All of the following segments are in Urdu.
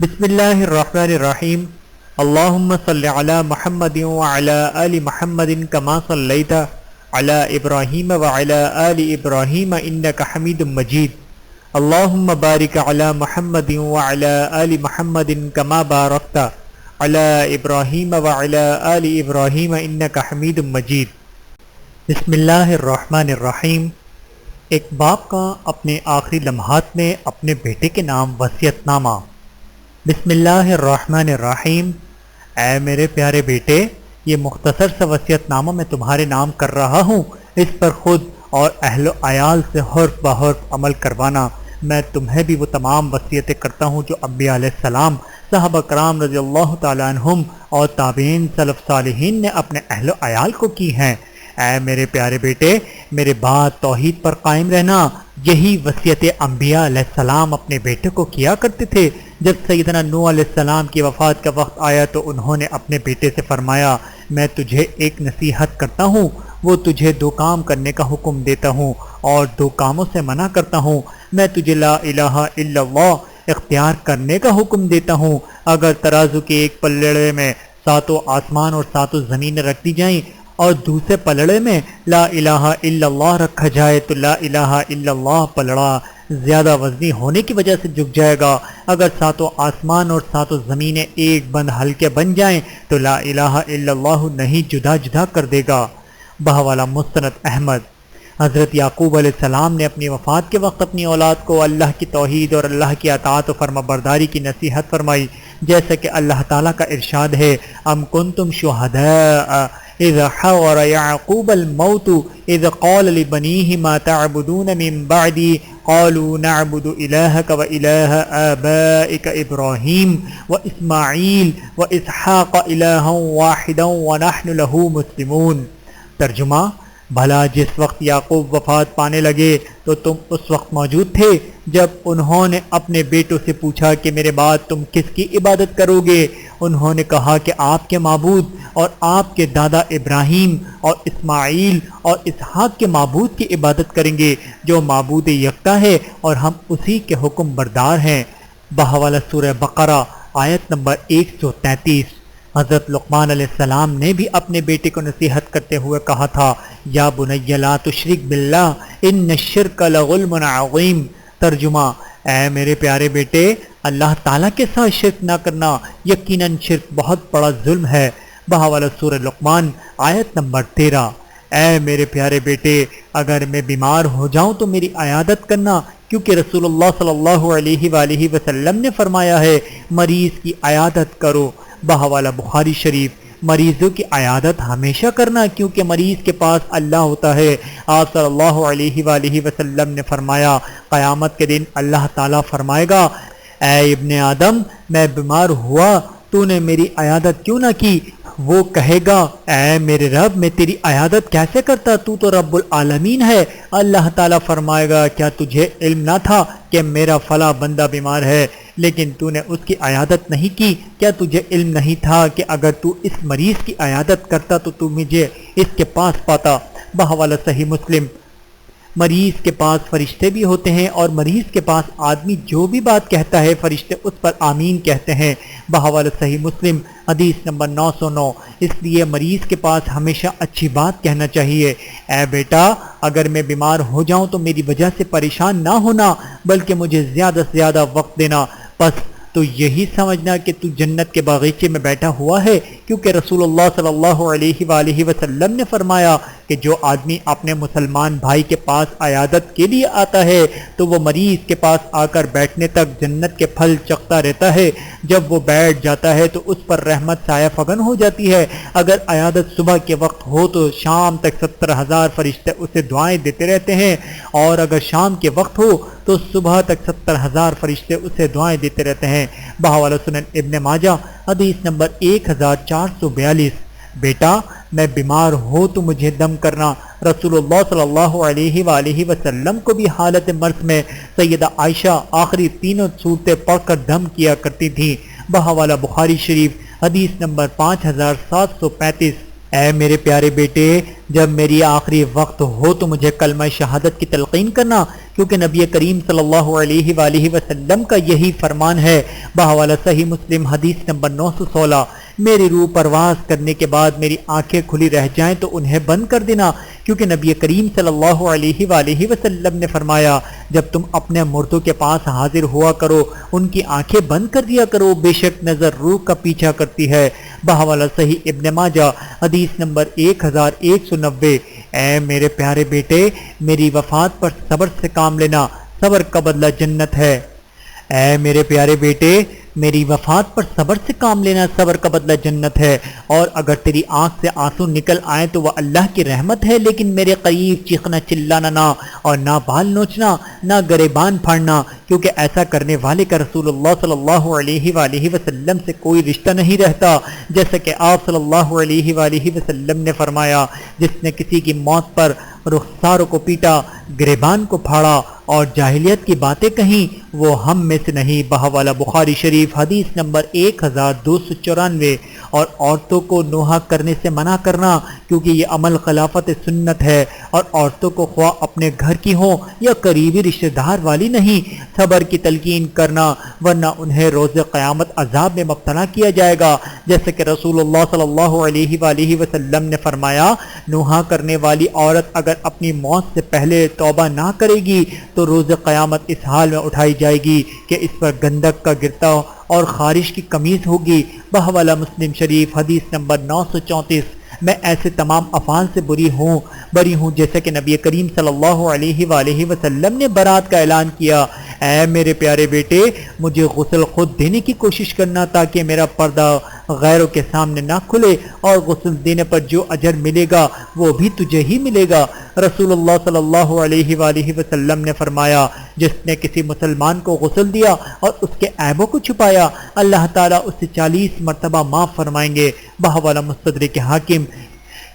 بسم اللہ الرحمن الرحیم اللہم صلی علی محمد وعلی آل محمد کما صلیت علی ابراہیم وعلی آل ابراہیم انک حمید مجید اللہم بارک علی محمد وعلی آل محمد کما بارکت علی ابراہیم وعلی آل ابراہیم انک حمید مجید۔ بسم اللہ الرحمن الرحیم۔ ایک باپ کا اپنے آخری لمحات میں اپنے بیٹے کے نام وصیت نامہ۔ بسم اللہ الرحمن الرحیم۔ اے میرے پیارے بیٹے، یہ مختصر سا وصیت نامہ میں تمہارے نام کر رہا ہوں، اس پر خود اور اہل و عیال سے حرف بحرف عمل کروانا۔ میں تمہیں بھی وہ تمام وصیتیں کرتا ہوں جو انبیاء علیہ السلام، صحابہ کرام رضی اللہ تعالیٰ عنہم اور تابعین سلف صالحین نے اپنے اہل و عیال کو کی ہیں۔ اے میرے پیارے بیٹے، میرے بعد توحید پر قائم رہنا، یہی وصیت انبیاء علیہ السلام اپنے بیٹے کو کیا کرتے تھے۔ جب سیدنا نوح علیہ السلام کی وفات کا وقت آیا تو انہوں نے اپنے بیٹے سے فرمایا، میں تجھے ایک نصیحت کرتا ہوں، وہ تجھے 2 کام کرنے کا حکم دیتا ہوں اور 2 کاموں سے منع کرتا ہوں۔ میں تجھے لا الہ الا اللہ اختیار کرنے کا حکم دیتا ہوں۔ اگر ترازو کے ایک پلڑے میں 7 آسمان اور 7 زمینیں رکھ دی جائیں اور دوسرے پلڑے میں لا الہ الا اللہ رکھا جائے تو لا الہ الا اللہ پلڑا زیادہ وزنی ہونے کی وجہ سے جھک جائے گا۔ اگر 7 آسمان اور 7 زمینیں ایک بند ہلکے بن جائیں تو لا الہ الا اللہ نہیں جدا جدا کر دے گا۔ بہوالا مستند احمد۔ حضرت یعقوب علیہ السلام نے اپنی وفات کے وقت اپنی اولاد کو اللہ کی توحید اور اللہ کی اطاعت و فرما برداری کی نصیحت فرمائی، جیسا کہ اللہ تعالیٰ کا ارشاد ہے، ام کنتم شہداء اذ حضر یعقوب الموت اذ قال لبنیہ ما تعبدون من بعدی قالوا نعبد الہک و الہ آبائک ابراہیم و اسماعیل و اسحاق الہا واحدا ونحن له مسلمون۔ ترجمہ، بھلا جس وقت یعقوب وفات پانے لگے تو تم اس وقت موجود تھے جب انہوں نے اپنے بیٹوں سے پوچھا کہ میرے بعد تم کس کی عبادت کرو گے؟ انہوں نے کہا کہ آپ کے معبود اور آپ کے دادا ابراہیم اور اسماعیل اور اسحاق کے معبود کی عبادت کریں گے جو معبود یکتا ہے اور ہم اسی کے حکم بردار ہیں۔ بحوالہ سورہ بقرہ آیت نمبر 133۔ حضرت لقمان علیہ السلام نے بھی اپنے بیٹے کو نصیحت کرتے ہوئے کہا تھا، یا بنی لا تشرک باللہ ان الشرک لظلم عظیم۔ ترجمہ، اے میرے پیارے بیٹے، اللہ تعالیٰ کے ساتھ شرک نہ کرنا، یقیناً شرک بہت بڑا ظلم ہے۔ بحوالہ سورہ لقمان آیت نمبر 13۔ اے میرے پیارے بیٹے، اگر میں بیمار ہو جاؤں تو میری عیادت کرنا، کیونکہ رسول اللہ صلی اللہ علیہ وآلہ وسلم نے فرمایا ہے، مریض کی عیادت کرو۔ بحوالہ بخاری شریف۔ مریضوں کی عیادت ہمیشہ کرنا، کیونکہ مریض کے پاس اللہ ہوتا ہے۔ آپ صلی اللہ علیہ وآلہ وسلم نے فرمایا، قیامت کے دن اللہ تعالیٰ فرمائے گا، اے ابن آدم، میں بیمار ہوا، تو نے میری عیادت کیوں نہ کی؟ وہ کہے گا، اے میرے رب، میں تیری عیادت کیسے کرتا، تو رب العالمین ہے۔ اللہ تعالیٰ فرمائے گا، کیا تجھے علم نہ تھا کہ میرا فلاں بندہ بیمار ہے لیکن تو نے اس کی عیادت نہیں کی؟ کیا تجھے علم نہیں تھا کہ اگر تو اس مریض کی عیادت کرتا تو مجھے اس کے پاس پاتا؟ بحوالہ صحیح مسلم۔ مریض کے پاس فرشتے بھی ہوتے ہیں اور مریض کے پاس آدمی جو بھی بات کہتا ہے فرشتے اس پر آمین کہتے ہیں۔ بحوالہ صحیح مسلم حدیث نمبر 909۔ اس لیے مریض کے پاس ہمیشہ اچھی بات کہنا چاہیے۔ اے بیٹا، اگر میں بیمار ہو جاؤں تو میری وجہ سے پریشان نہ ہونا، بلکہ مجھے زیادہ سے زیادہ وقت دینا، بس تو یہی سمجھنا کہ تو جنت کے باغیچے میں بیٹھا ہوا ہے، کیونکہ رسول اللہ صلی اللہ علیہ وآلہ وسلم نے فرمایا کہ جو آدمی اپنے مسلمان بھائی کے پاس عیادت کے لیے آتا ہے تو وہ مریض کے پاس آ کر بیٹھنے تک جنت کے پھل چکھتا رہتا ہے۔ جب وہ بیٹھ جاتا ہے تو اس پر رحمت سایہ فگن ہو جاتی ہے۔ اگر عیادت صبح کے وقت ہو تو شام تک 70,000 فرشتے اسے دعائیں دیتے رہتے ہیں، اور اگر شام کے وقت ہو تو صبح تک 70,000 فرشتے اسے دعائیں دیتے رہتے ہیں۔ بحوالہ سنن ابن ماجہ حدیث نمبر 1442۔ بیٹا، میں بیمار ہو تو مجھے دم کرنا۔ رسول اللہ صلی اللہ علیہ وآلہ وسلم کو بھی حالت مرض میں سیدہ عائشہ آخری 3 صورتیں پڑھ کر دم کیا کرتی تھیں۔ بحوالہ بخاری شریف حدیث نمبر 5735۔ اے میرے پیارے بیٹے، جب میری آخری وقت ہو تو مجھے کلمہ شہادت کی تلقین کرنا، کیونکہ نبی کریم صلی اللہ علیہ وآلہ وسلم کا یہی فرمان ہے بحوالہ صحیح مسلم حدیث نمبر 916، میری روح پرواز کرنے کے بعد میری آنکھیں کھلی رہ جائیں تو انہیں بند کر دینا، کیونکہ نبی کریم صلی اللہ علیہ وآلہ وسلم نے فرمایا جب تم اپنے مردوں کے پاس حاضر ہوا کرو ان کی آنکھیں بند کر دیا کرو، بے شک نظر روح کا پیچھا کرتی ہے۔ بحوالہ صحیح ابن ماجہ حدیث نمبر 1190، اے میرے پیارے بیٹے میری وفات پر صبر سے کام لینا، صبر کا بدلہ جنت ہے۔ اے میرے پیارے بیٹے میری وفات پر صبر سے کام لینا، صبر کا بدلہ جنت ہے، اور اگر تیری آنکھ سے آنسو نکل آئیں تو وہ اللہ کی رحمت ہے، لیکن میرے قریب چیخنا چلانا نہ، اور نہ بال نوچنا نہ گریبان پھاڑنا، کیونکہ ایسا کرنے والے کا رسول اللہ صلی اللہ علیہ وآلہ وسلم سے کوئی رشتہ نہیں رہتا، جیسا کہ آپ صلی اللہ علیہ وآلہ وسلم نے فرمایا جس نے کسی کی موت پر رخساروں کو پیٹا، گریبان کو پھاڑا اور جاہلیت کی باتیں کہیں وہ ہم میں سے نہیں۔ بحوالہ بخاری شریف حدیث نمبر 1294، اور عورتوں کو نوحہ کرنے سے منع کرنا کیونکہ یہ عمل خلافت سنت ہے، اور عورتوں کو خواہ اپنے گھر کی ہوں یا قریبی رشتہ دار والی نہیں صبر کی تلقین کرنا، ورنہ انہیں روز قیامت عذاب میں مبتلا کیا جائے گا، جیسے کہ رسول اللہ صلی اللہ علیہ وآلہ وسلم نے فرمایا نوحہ کرنے والی عورت اگر اپنی موت سے پہلے توبہ نہ کرے گی تو روز قیامت اس حال میں اٹھائی جائے گی کہ اس پر گندک کا گرتا اور خارش کی قمیض ہوگی۔ بحوالہ مسلم شریف حدیث نمبر 934، میں ایسے تمام افعال سے بری ہوں جیسے کہ نبی کریم صلی اللہ علیہ وآلہ وسلم نے برات کا اعلان کیا۔ اے میرے پیارے بیٹے مجھے غسل خود دینے کی کوشش کرنا تاکہ میرا پردہ غیروں کے سامنے نہ کھلے، اور غسل دینے پر جو اجر ملے گا وہ بھی تجھے ہی ملے گا۔ رسول اللہ صلی اللہ علیہ وآلہ وسلم نے فرمایا جس نے کسی مسلمان کو غسل دیا اور اس کے عیبوں کو چھپایا اللہ تعالیٰ اسے 40 مرتبہ معاف فرمائیں گے۔ بحوالہ مستدرک حاکم،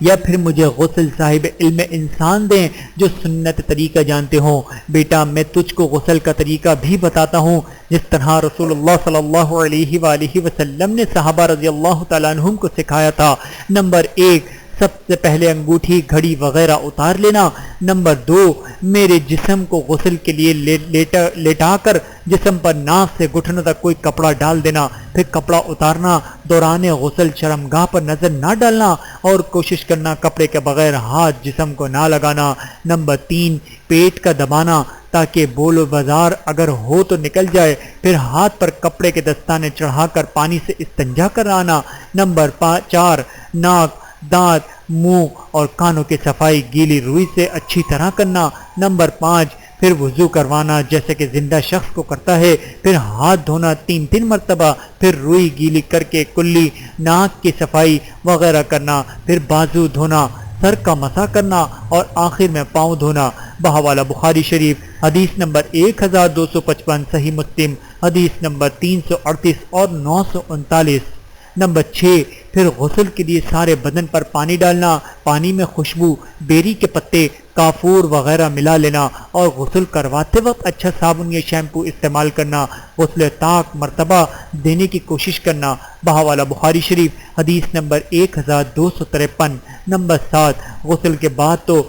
یا پھر مجھے غسل صاحب علم انسان دیں جو سنت طریقہ جانتے ہوں۔ بیٹا میں تجھ کو غسل کا طریقہ بھی بتاتا ہوں جس طرح رسول اللہ صلی اللہ علیہ وآلہ وسلم نے صحابہ رضی اللہ تعالیٰ عنہم کو سکھایا تھا۔ نمبر 1، سب سے پہلے انگوٹھی گھڑی وغیرہ اتار لینا۔ نمبر 2، میرے جسم کو غسل کے لیے لیٹا کر جسم پر ناک سے گھٹنوں تک کوئی کپڑا ڈال دینا، پھر کپڑا اتارنا، دوران غسل شرمگاہ پر نظر نہ ڈالنا اور کوشش کرنا کپڑے کے بغیر ہاتھ جسم کو نہ لگانا۔ نمبر 3، پیٹ کا دبانا تاکہ بول و بازار اگر ہو تو نکل جائے، پھر ہاتھ پر کپڑے کے دستانے چڑھا کر پانی سے استنجا کرانا۔ نمبر 4، ناک، دانت، منہ اور کانوں کی صفائی گیلی روئی سے اچھی طرح کرنا۔ نمبر 5، پھر وضو کروانا جیسے کہ زندہ شخص کو کرتا ہے، پھر ہاتھ دھونا 3 مرتبہ، پھر روئی گیلی کر کے کلی ناک کی صفائی وغیرہ کرنا، پھر بازو دھونا، سر کا مسح کرنا اور آخر میں پاؤں دھونا۔ بحوالہ بخاری شریف حدیث نمبر 1255، صحیح مسلم حدیث نمبر 338 اور 939۔ نمبر 6، پھر غسل کے لیے سارے بدن پر پانی ڈالنا، پانی میں خوشبو، بیری کے پتے، کافور وغیرہ ملا لینا اور غسل کرواتے وقت اچھا صابن یا شیمپو استعمال کرنا۔ غسل طاق مرتبہ دینے کی کوشش کرنا۔ بحوالہ بخاری شریف حدیث نمبر 1253۔ نمبر 7، غسل کے بعد تو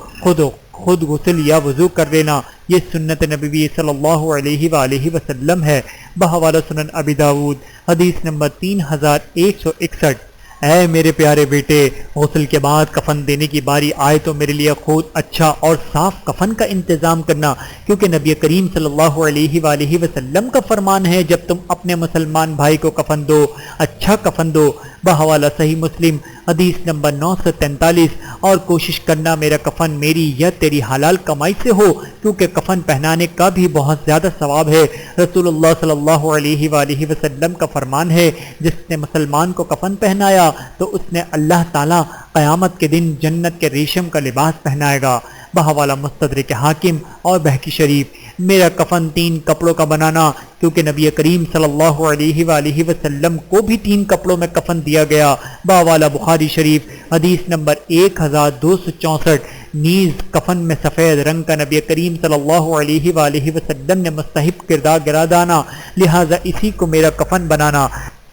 خود غسل یا وضو کر لینا، یہ سنت نبوی صلی اللہ علیہ وآلہ وسلم ہے۔ بحوالہ سنن ابی داود حدیث نمبر 3161۔ اے میرے پیارے بیٹے غسل کے بعد کفن دینے کی باری آئے تو میرے لیے خود اچھا اور صاف کفن کا انتظام کرنا، کیونکہ نبی کریم صلی اللہ علیہ وآلہ وسلم کا فرمان ہے جب تم اپنے مسلمان بھائی کو کفن دو اچھا کفن دو۔ بحوالہ صحیح مسلم حدیث نمبر 943، اور کوشش کرنا میرا کفن میری یا تیری حلال کمائی سے ہو، کیونکہ کفن پہنانے کا بھی بہت زیادہ ثواب ہے۔ رسول اللہ صلی اللہ علیہ وآلہ وسلم کا فرمان ہے جس نے مسلمان کو کفن پہنایا تو اس نے اللہ تعالیٰ قیامت کے دن جنت کے ریشم کا لباس پہنائے گا۔ بحوالہ مستدرک حاکم اور بہقی شریف، میرا کفن 3 کپڑوں کا بنانا، کیونکہ نبی کریم صلی اللہ علیہ وآلہ وسلم کو بھی 3 کپڑوں میں کفن دیا گیا۔ بحوالہ بخاری شریف حدیث نمبر 1264۔ نیز کفن میں سفید رنگ کا نبی کریم صلی اللہ علیہ وآلہ وسلم نے مستحب کردار گرادانا، لہٰذا اسی کو میرا کفن بنانا۔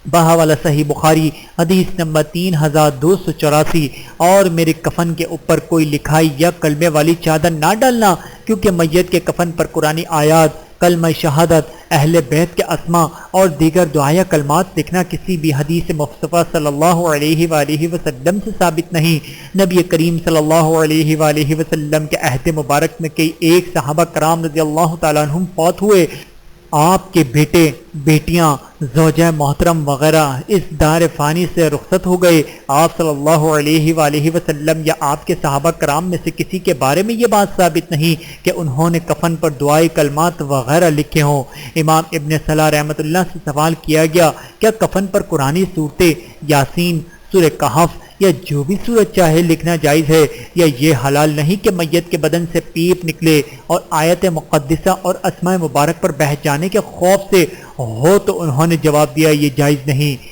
بہاولا صحیح بخاری حدیث نمبر 3284، اور میرے کفن کے اوپر کوئی لکھائی یا کلمے والی چادر نہ ڈالنا، کیونکہ میت کے کفن پر قرآنی آیات، کلمہ شہادت، اہل بیت کے اسماء اور دیگر دعائیہ کلمات لکھنا کسی بھی حدیث مصطفیٰ صلی اللہ علیہ وآلہ وسلم سے ثابت نہیں۔ نبی کریم صلی اللہ علیہ وآلہ وسلم کے عہد مبارک میں کئی ایک صحابہ کرام رضی اللہ تعالیٰ عنہم فوت ہوئے۔ آپ کے بیٹے، بیٹیاں، زوجہ محترم وغیرہ اس دار فانی سے رخصت ہو گئے۔ آپ صلی اللہ علیہ وآلہ وسلم یا آپ کے صحابہ کرام میں سے کسی کے بارے میں یہ بات ثابت نہیں کہ انہوں نے کفن پر دعائی کلمات وغیرہ لکھے ہوں۔ امام ابن صلاح رحمۃ اللہ سے سوال کیا گیا، کیا کفن پر قرآنی صورتیں، یاسین، سورہ کہف یا جو بھی صورت چاہے لکھنا جائز ہے، یا یہ حلال نہیں کہ میت کے بدن سے پیپ نکلے اور آیت مقدسہ اور اسماء مبارک پر بہہ جانے کے خوف سے ہو؟ تو انہوں نے جواب دیا، یہ جائز نہیں۔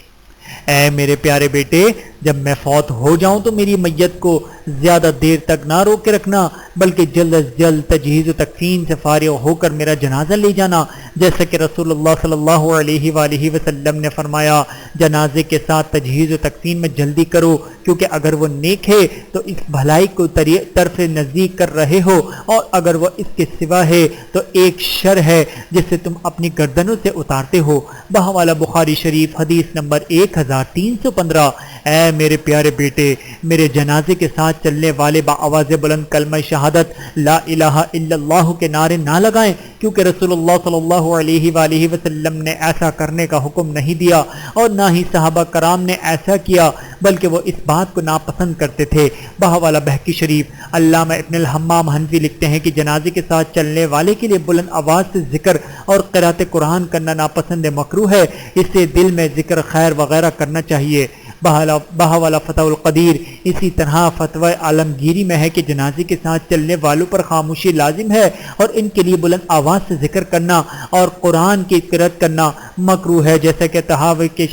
اے میرے پیارے بیٹے، جب میں فوت ہو جاؤں تو میری میت کو زیادہ دیر تک نہ روک کے رکھنا، بلکہ جلد از جلد تجہیز و تکفین سے فارغ ہو کر میرا جنازہ لے جانا، جیسا کہ رسول اللہ صلی اللہ علیہ وآلہ وسلم نے فرمایا، جنازے کے ساتھ تجہیز و تکفین میں جلدی کرو، کیونکہ اگر وہ نیک ہے تو اس بھلائی کو طرف نزدیک کر رہے ہو، اور اگر وہ اس کے سوا ہے تو ایک شر ہے جسے تم اپنی گردنوں سے اتارتے ہو۔ بحوالہ بخاری شریف حدیث نمبر 1315۔ اے میرے پیارے بیٹے، میرے جنازے کے ساتھ چلنے والے بآواز بلند کلمہ شہادت لا الہ الا اللہ کے نعرے نہ لگائیں، کیونکہ رسول اللہ صلی اللہ علیہ وآلہ وسلم نے ایسا کرنے کا حکم نہیں دیا، اور نہ ہی صحابہ کرام نے ایسا کیا، بلکہ وہ اس بات کو ناپسند کرتے تھے۔ بحوالہ بہقی شریف علامہ ابن الحمام حنفی لکھتے ہیں کہ جنازے کے ساتھ چلنے والے کے لیے بلند آواز سے ذکر اور قرأت قرآن کرنا ناپسند مکروہ ہے، اس سے دل میں ذکر خیر وغیرہ کرنا چاہیے۔ بحوالہ فتح القدیر اسی طرح فتوی عالمگیری میں ہے کہ جنازے کے ساتھ چلنے والوں پر خاموشی لازم ہے، اور ان کے لیے بلند آواز سے ذکر کرنا اور قرآن کی قرأت کرنا مکروہ ہے، جیسا کہ تحاوی کی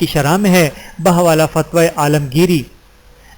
شرح میں ہے۔ بحوالہ فتوی عالمگیری۔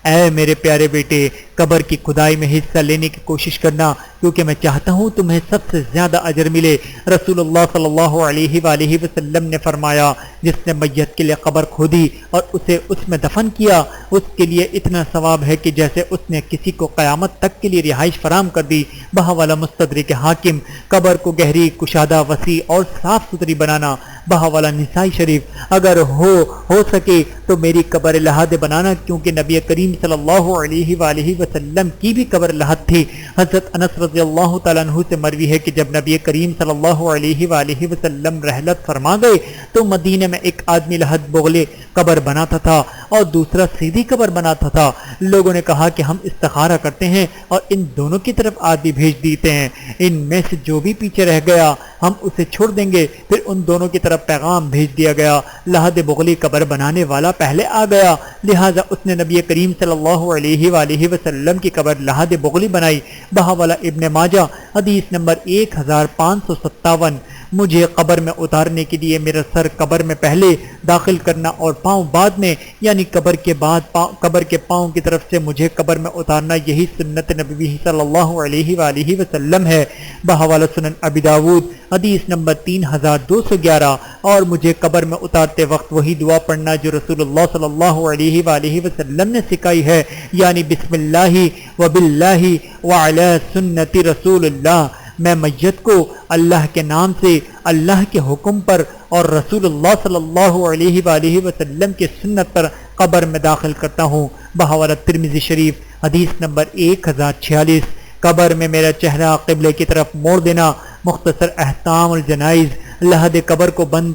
اے میرے پیارے بیٹے، قبر کی کھدائی میں حصہ لینے کی کوشش کرنا، کیونکہ میں چاہتا ہوں تمہیں سب سے زیادہ اجر ملے۔ رسول اللہ صلی اللہ علیہ وآلہ وسلم نے فرمایا، جس نے میت کے لیے قبر کھودی اور اسے اس میں دفن کیا، اس کے لیے اتنا ثواب ہے کہ جیسے اس نے کسی کو قیامت تک کے لیے رہائش فراہم کر دی۔ بحوالہ مستدرک حاکم۔ قبر کو گہری، کشادہ، وسیع اور صاف ستھری بنانا۔ بحوالہ نسائی شریف۔ اگر ہو سکے تو میری قبر لحد بنانا، کیونکہ نبی کریم صلی اللہ علیہ وآلہ وسلم کی بھی قبر لحد تھی۔ حضرت انس رضی اللہ تعالیٰ عنہ سے مروی ہے کہ جب نبی کریم صلی اللہ علیہ وآلہ وسلم رحلت فرما گئے تو مدینے میں ایک آدمی لحد بغلے قبر بناتا تھا اور دوسرا سیدھی قبر بناتا تھا۔ لوگوں نے کہا کہ ہم استخارہ کرتے ہیں اور ان دونوں کی طرف آدمی بھیج دیتے ہیں، ان میں سے جو بھی پیچھے رہ گیا ہم اسے چھوڑ دیں گے۔ پھر ان دونوں کی طرف پیغام بھیج دیا گیا۔ لحد بغلی قبر بنانے والا پہلے آ گیا، لہٰذا اس نے نبی کریم صلی اللہ علیہ وآلہ وسلم کی قبر لحد بغلی بنائی۔ بحوالہ ابن ماجہ حدیث نمبر 1557۔ مجھے قبر میں اتارنے کے لیے میرا سر قبر میں پہلے داخل کرنا اور پاؤں بعد میں، یعنی قبر کے بعد قبر کے پاؤں کی طرف سے مجھے قبر میں اتارنا، یہی سنت نبی صلی اللہ علیہ وآلہ وسلم ہے۔ بحوالہ سنن ابی داود حدیث نمبر 3211۔ اور مجھے قبر میں اتارتے وقت وہی دعا پڑھنا جو رسول اللہ صلی اللہ علیہ وآلہ وسلم نے سکھائی ہے، یعنی بسم اللہ وباللہ وعلی سنت رسول اللہ۔ میں میت کو اللہ کے نام سے، اللہ کے حکم پر اور رسول اللہ صلی اللہ علیہ وآلہ وسلم کی سنت پر قبر میں داخل کرتا ہوں۔ بحوالہ ترمذی شریف حدیث نمبر 1046۔ قبر میں میرا چہرہ قبلے کی طرف موڑ دینا۔ مختصر احکام الجنائز۔ لحد قبر کو بند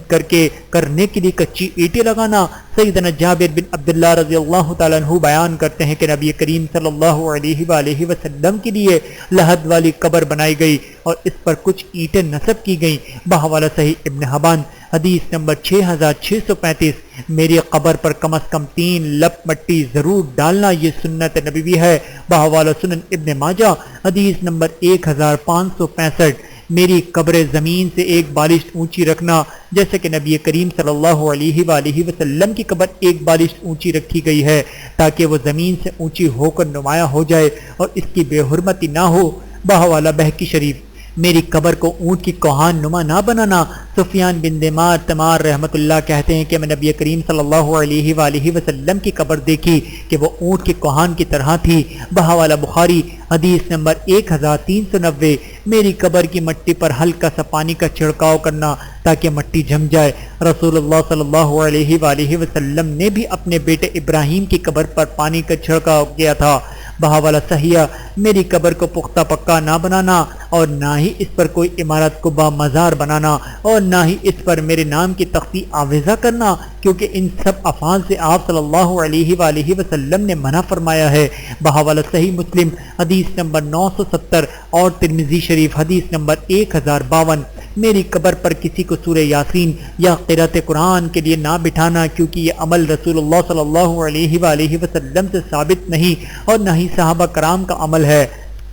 کرنے کے لیے کچی اینٹیں لگانا۔ سیدنا جابر بن عبداللہ رضی اللہ تعالیٰ عنہ بیان کرتے ہیں کہ نبی کریم صلی اللہ علیہ وآلہ وسلم کے لیے لحد والی قبر بنائی گئی اور اس پر کچھ اینٹیں نصب کی گئیں۔ بحوالہ صحیح ابن حبان حدیث نمبر 6635۔ میری قبر پر کم از کم 3 لپ مٹی ضرور ڈالنا، یہ سنت نبوی ہے۔ بحوالہ سنن ابن ماجہ حدیث نمبر 1565۔ میری قبر زمین سے ایک بالشت اونچی رکھنا، جیسے کہ نبی کریم صلی اللہ علیہ وآلہ وسلم کی قبر ایک بالشت اونچی رکھی گئی ہے، تاکہ وہ زمین سے اونچی ہو کر نمایاں ہو جائے اور اس کی بے حرمتی نہ ہو۔ بحوالہ بہقی شریف۔ میری قبر کو اونٹ کی کوہان نما نہ بنانا۔ سفیان بن دمار تمار رحمت اللہ کہتے ہیں کہ میں نبی کریم صلی اللہ علیہ وآلہ وسلم کی قبر دیکھی کہ وہ اونٹ کی کوہان کی طرح تھی۔ بحوالہ بخاری حدیث نمبر 1390۔ میری قبر کی مٹی پر ہلکا سا پانی کا چھڑکاؤ کرنا تاکہ مٹی جم جائے۔ رسول اللہ صلی اللہ علیہ وآلہ وسلم نے بھی اپنے بیٹے ابراہیم کی قبر پر پانی کا چھڑکاؤ کیا تھا۔ بحوالہ صحیح میری قبر کو پختہ پکا نہ بنانا اور نہ ہی اس پر کوئی عمارت قبہ مزار بنانا اور نہ ہی اس پر میرے نام کی تختی آویزہ کرنا، کیونکہ ان سب افعال سے آپ صلی اللہ علیہ وآلہ وسلم نے منع فرمایا ہے۔ بحوالہ صحیح مسلم حدیث نمبر 970 اور ترمذی شریف حدیث نمبر 1052۔ میری قبر پر کسی کو سورہ یاسین یا قرأت قرآن کے لیے نہ بٹھانا، کیونکہ یہ عمل رسول اللہ صلی اللہ علیہ وآلہ وسلم سے ثابت نہیں اور نہ ہی صحابہ کرام کا عمل ہے۔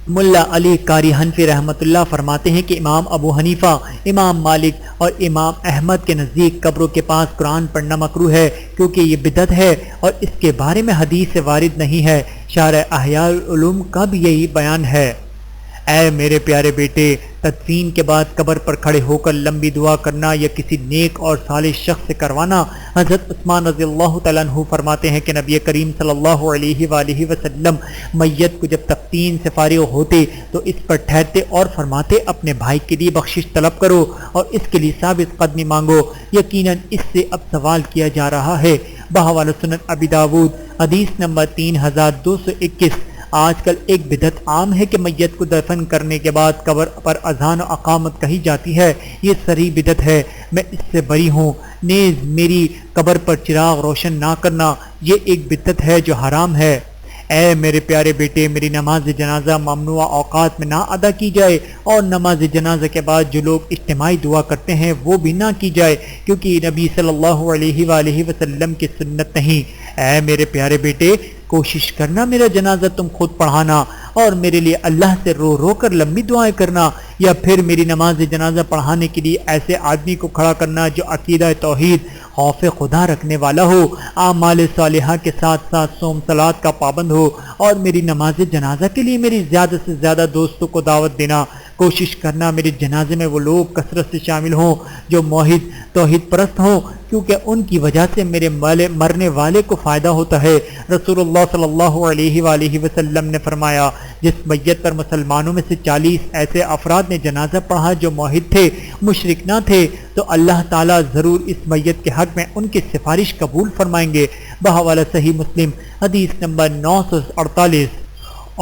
ملا علی قاری حنفی رحمۃ اللہ فرماتے ہیں کہ امام ابو حنیفہ، امام مالک اور امام احمد کے نزدیک قبروں کے پاس قرآن پڑھنا مکروہ ہے، کیونکہ یہ بدعت ہے اور اس کے بارے میں حدیث سے وارد نہیں ہے۔ شارح احیاء العلوم کا بھی یہی بیان ہے۔ اے میرے پیارے بیٹے، تدفین کے بعد قبر پر کھڑے ہو کر لمبی دعا کرنا یا کسی نیک اور صالح شخص سے کروانا۔ حضرت عثمان رضی اللہ تعالیٰ عنہ فرماتے ہیں کہ نبی کریم صلی اللہ علیہ وآلہ وسلم میت کو جب تدفین سے فارغ ہوتے تو اس پر ٹھہرتے اور فرماتے اپنے بھائی کے لیے بخشش طلب کرو اور اس کے لیے ثابت قدمی مانگو، یقیناً اس سے اب سوال کیا جا رہا ہے۔ بحوالہ سنن ابی داود حدیث نمبر 3221۔ آج کل ایک بدعت عام ہے کہ میت کو دفن کرنے کے بعد قبر پر اذان و اقامت کہی جاتی ہے۔ یہ صریح بدعت ہے، میں اس سے بری ہوں۔ نیز میری قبر پر چراغ روشن نہ کرنا یہ ایک بدعت ہے جو حرام ہے۔ اے میرے پیارے بیٹے، میری نماز جنازہ ممنوع اوقات میں نہ ادا کی جائے اور نماز جنازہ کے بعد جو لوگ اجتماعی دعا کرتے ہیں وہ بھی نہ کی جائے، کیونکہ یہ نبی صلی اللہ علیہ وآلہ وسلم کی سنت نہیں۔ اے میرے پیارے بیٹے، کوشش کرنا میرا جنازہ تم خود پڑھانا اور میرے لیے اللہ سے رو رو کر لمبی دعائیں کرنا، یا پھر میری نماز جنازہ پڑھانے کے لیے ایسے آدمی کو کھڑا کرنا جو عقیدہ توحید خوف خدا رکھنے والا ہو، اعمال صالحہ کے ساتھ ساتھ صوم صلات کا پابند ہو، اور میری نماز جنازہ کے لیے میری زیادہ سے زیادہ دوستوں کو دعوت دینا۔ کوشش کرنا میرے جنازے میں وہ لوگ کثرت سے شامل ہوں جو موحد توحید پرست ہوں، کیونکہ ان کی وجہ سے میرے مرنے والے کو فائدہ ہوتا ہے۔ رسول اللہ صلی اللہ علیہ وآلہ وسلم نے فرمایا، جس میت پر مسلمانوں میں سے 40 ایسے افراد نے جنازہ پڑھا جو موحد تھے، مشرک نہ تھے، تو اللہ تعالیٰ ضرور اس میت کے حق میں ان کی سفارش قبول فرمائیں گے۔ بحوالہ صحیح مسلم حدیث نمبر 948۔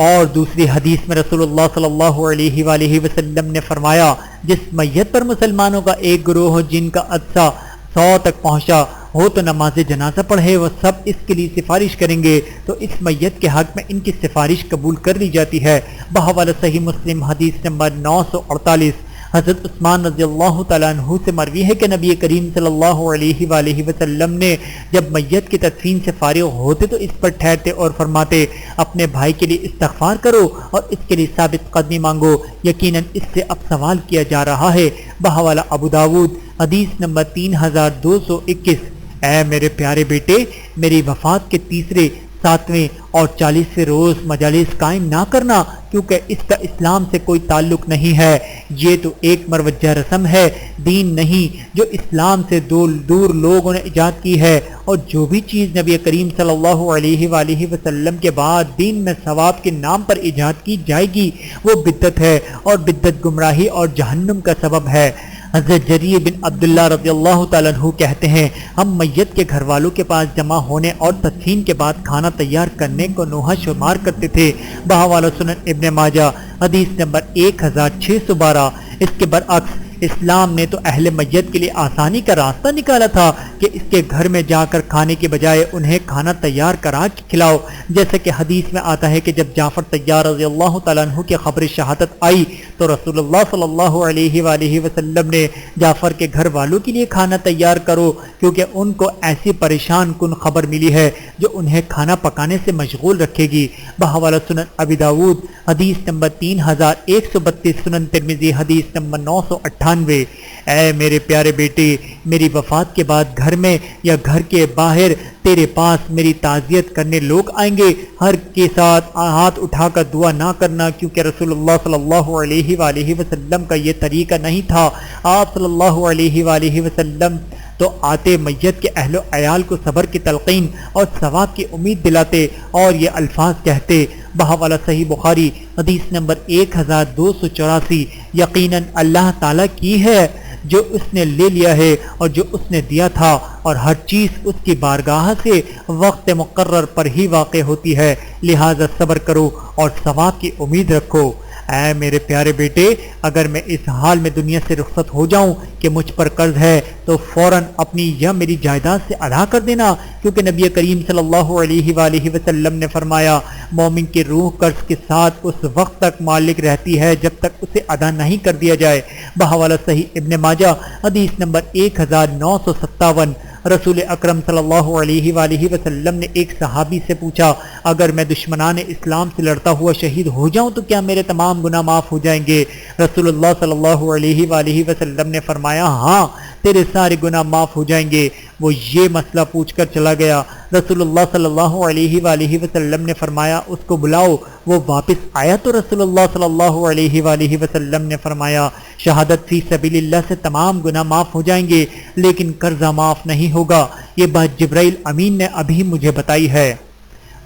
اور دوسری حدیث میں رسول اللہ صلی اللہ علیہ وآلہ وسلم نے فرمایا، جس میت پر مسلمانوں کا ایک گروہ ہو جن کا عدسہ 100 تک پہنچا ہو تو نماز جنازہ پڑھے، وہ سب اس کے لیے سفارش کریں گے تو اس میت کے حق میں ان کی سفارش قبول کر لی جاتی ہے۔ بحوالہ صحیح مسلم حدیث نمبر 948۔ حضرت عثمان رضی اللہ تعالیٰ عنہ سے مروی ہے کہ نبی کریم صلی اللہ علیہ وآلہ وسلم نے جب میت کی تدفین سے فارغ ہوتے تو اس پر ٹھہرتے اور فرماتے، اپنے بھائی کے لیے استغفار کرو اور اس کے لیے ثابت قدمی مانگو، یقیناً اس سے اب سوال کیا جا رہا ہے۔ بحوالہ ابو داود حدیث نمبر 3221۔ اے میرے پیارے بیٹے، میری وفات کے تیسرے، 7ویں اور 40ویں روز مجالس قائم نہ کرنا، کیونکہ اس کا اسلام سے کوئی تعلق نہیں ہے۔ یہ تو ایک مروجہ رسم ہے، دین نہیں، جو اسلام سے دور لوگوں نے ایجاد کی ہے، اور جو بھی چیز نبی کریم صلی اللہ علیہ وآلہ وسلم کے بعد دین میں ثواب کے نام پر ایجاد کی جائے گی وہ بدعت ہے، اور بدعت گمراہی اور جہنم کا سبب ہے۔ حضرت جریر بن عبداللہ رضی اللہ تعالیٰ عنہ کہتے ہیں، ہم میت کے گھر والوں کے پاس جمع ہونے اور تدفین کے بعد کھانا تیار کرنے کو نوحہ شمار کرتے تھے۔ بحوالہ سنن ابن ماجہ حدیث نمبر 1612۔ اس کے برعکس اسلام نے تو اہل میت کے لیے آسانی کا راستہ نکالا تھا کہ اس کے گھر میں جا کر کھانے کے بجائے انہیں کھانا تیار کرا کے کھلاؤ، جیسا کہ حدیث میں آتا ہے کہ جب جعفر طیار رضی اللہ تعالیٰ عنہ کی خبر شہادت آئی تو رسول اللہ صلی اللہ علیہ وآلہ وسلم نے جعفر کے گھر والوں کے لیے کھانا تیار کرو، کیونکہ ان کو ایسی پریشان کن خبر ملی ہے جو انہیں کھانا پکانے سے مشغول رکھے گی۔ بحوالہ سنن ابی داود حدیث نمبر 3132۔ سنن ترمذی حدیث نمبر 928۔ 98۔ اے میرے پیارے بیٹے، میری وفات کے بعد گھر میں یا گھر کے باہر تیرے پاس میری تعزیت کرنے لوگ آئیں گے، ہر کے ساتھ ہاتھ اٹھا کر دعا نہ کرنا، کیونکہ رسول اللہ صلی اللہ علیہ وآلہ وسلم کا یہ طریقہ نہیں تھا۔ آپ صلی اللہ علیہ وآلہ وسلم تو آتے میت کے اہل و عیال کو صبر کی تلقین اور ثواب کی امید دلاتے اور یہ الفاظ کہتے۔ بحوالہ صحیح بخاری حدیث نمبر 1284، یقیناً اللہ تعالیٰ کی ہے جو اس نے لے لیا ہے اور جو اس نے دیا تھا، اور ہر چیز اس کی بارگاہ سے وقت مقرر پر ہی واقع ہوتی ہے، لہذا صبر کرو اور ثواب کی امید رکھو۔ اے میرے پیارے بیٹے، اگر میں اس حال میں دنیا سے رخصت ہو جاؤں کہ مجھ پر قرض ہے تو فوراً اپنی یا میری جائیداد سے ادا کر دینا، کیونکہ نبی کریم صلی اللہ علیہ وآلہ وسلم نے فرمایا مومن کی روح قرض کے ساتھ اس وقت تک مالک رہتی ہے جب تک اسے ادا نہیں کر دیا جائے۔ بحوالہ صحیح ابن ماجہ حدیث نمبر 1957۔ رسول اکرم صلی اللہ علیہ وآلہ وسلم نے ایک صحابی سے پوچھا، اگر میں دشمنان اسلام سے لڑتا ہوا شہید ہو جاؤں تو کیا میرے تمام گناہ معاف ہو جائیں گے؟ رسول اللہ صلی اللہ علیہ وآلہ وسلم نے فرمایا ہاں، تیرے سارے گناہ معاف ہو جائیں گے۔ وہ یہ مسئلہ پوچھ کر چلا گیا۔ رسول اللہ صلی اللہ علیہ وآلہ وسلم نے فرمایا اس کو بلاؤ۔ وہ واپس آیا تو رسول اللہ صلی اللہ علیہ وآلہ وسلم نے فرمایا شہادت فی سبیل اللہ سے تمام گناہ معاف ہو جائیں گے، لیکن قرضہ معاف نہیں ہوگا۔ یہ بات جبرائیل امین نے ابھی مجھے بتائی ہے۔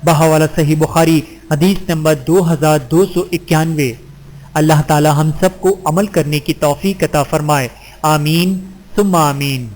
بحوالہ صحیح بخاری حدیث نمبر 2291۔ اللہ تعالی ہم سب کو عمل کرنے کی توفیق عطا فرمائے، آمین ثم آمین۔